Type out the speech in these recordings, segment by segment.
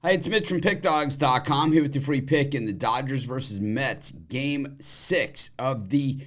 Hi, it's Mitch from Pickdawgz.com here with your free pick in the Dodgers versus Mets Game 6 of the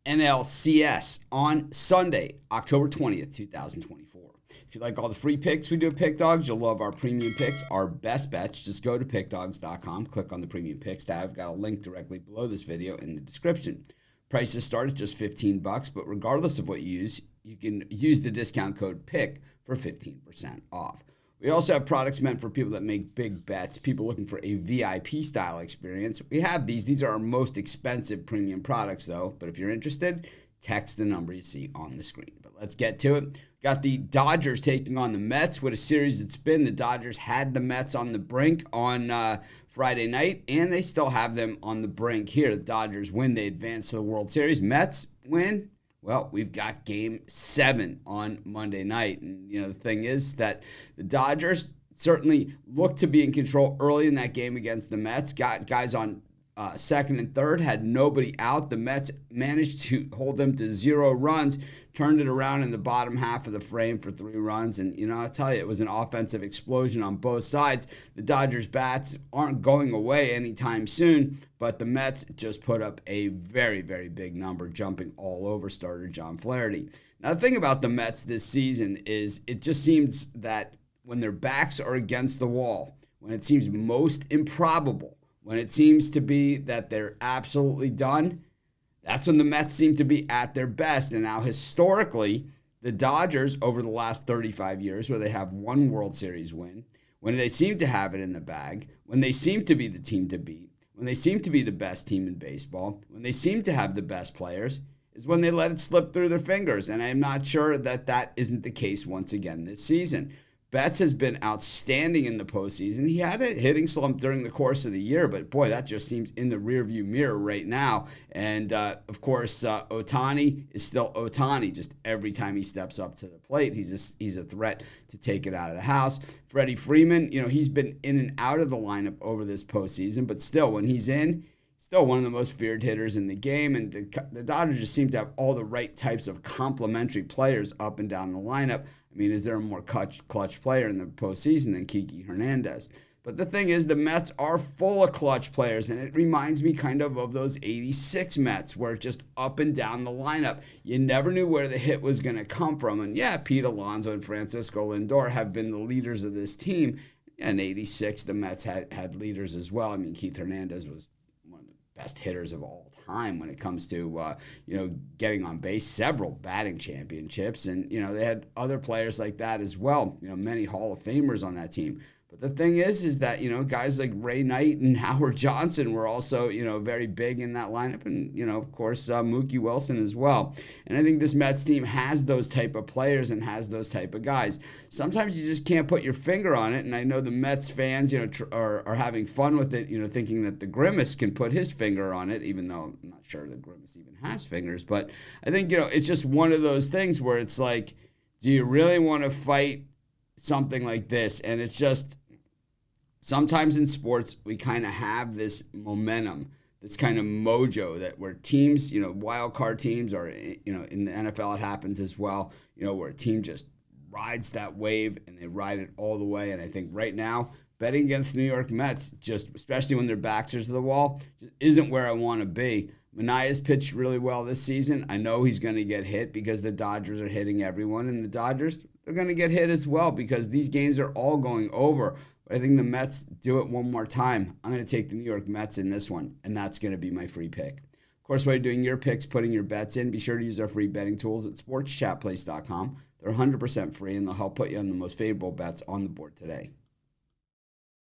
NLCS on Sunday, October 20th, 2024. If you like all the free picks we do at Pickdawgz, you'll love our premium picks, our best bets. Just go to Pickdawgz.com, click on the premium picks tab. I've got a link directly below this video in the description. Prices start at just $15, but regardless of what you use, you can use the discount code PICK for 15% off. We also have products meant for people that make big bets, people looking for a VIP style experience. We have these. These are our most expensive premium products, though. But if you're interested, text the number you see on the screen. But let's get to it. Got the Dodgers taking on the Mets. What a series it's been. The Dodgers had the Mets on the brink on Friday night, and they still have them on the brink here. The Dodgers win. They advance to the World Series. Mets win. Well, we've got Game 7 on Monday night. And, the thing is that the Dodgers certainly looked to be in control early in that game against the Mets. Got guys on second and third, had nobody out. The Mets managed to hold them to 0 runs, turned it around in the bottom half of the frame for 3 runs. And, I'll tell you, it was an offensive explosion on both sides. The Dodgers bats aren't going away anytime soon, but the Mets just put up a very, very big number, jumping all over starter John Flaherty. Now, the thing about the Mets this season is it just seems that when their backs are against the wall, when it seems most improbable, when it seems to be that they're absolutely done, that's when the Mets seem to be at their best. And now historically, the Dodgers over the last 35 years, where they have 1 World Series win, when they seem to have it in the bag, when they seem to be the team to beat, when they seem to be the best team in baseball, when they seem to have the best players, is when they let it slip through their fingers. And I'm not sure that that isn't the case once again this season. Betts has been outstanding in the postseason. He had a hitting slump during the course of the year, but boy, that just seems in the rearview mirror right now. And of course, Ohtani is still Ohtani. Just every time he steps up to the plate, he's a threat to take it out of the house. Freddie Freeman, he's been in and out of the lineup over this postseason, but still, when he's in, still one of the most feared hitters in the game. And the Dodgers just seem to have all the right types of complementary players up and down the lineup. I mean, is there a more clutch player in the postseason than Kiki Hernandez? But the thing is, the Mets are full of clutch players, and it reminds me kind of those 86 Mets, where it's just up and down the lineup. You never knew where the hit was going to come from. And yeah, Pete Alonso and Francisco Lindor have been the leaders of this team. And in 86, the Mets had leaders as well. I mean, Keith Hernandez was one of the best hitters of all time when it comes to getting on base, several batting championships, and they had other players like that as well, many Hall of Famers on that team. But the thing is that guys like Ray Knight and Howard Johnson were also very big in that lineup, and of course Mookie Wilson as well. And I think this Mets team has those type of players and has those type of guys. Sometimes you just can't put your finger on it, and I know the Mets fans are having fun with it, thinking that the Grimace can put his finger on it, even though I'm not sure the Grimace even has fingers. But I think it's just one of those things where it's like, do you really want to fight something like this? And it's just, sometimes in sports we kind of have this momentum, this kind of mojo, that where teams, wild card teams, or in the NFL it happens as well, where a team just rides that wave and they ride it all the way. And I think right now, betting against the New York Mets, just especially when their backs are to the wall, just isn't where I want to be. Manaea's pitched really well this season. I know he's going to get hit because the Dodgers are hitting everyone, and the Dodgers, they're going to get hit as well because these games are all going over. But I think the Mets do it one more time. I'm going to take the New York Mets in this one, and that's going to be my free pick. Of course, while you're doing your picks, putting your bets in, be sure to use our free betting tools at sportschatplace.com. They're 100% free, and they'll help put you on the most favorable bets on the board today.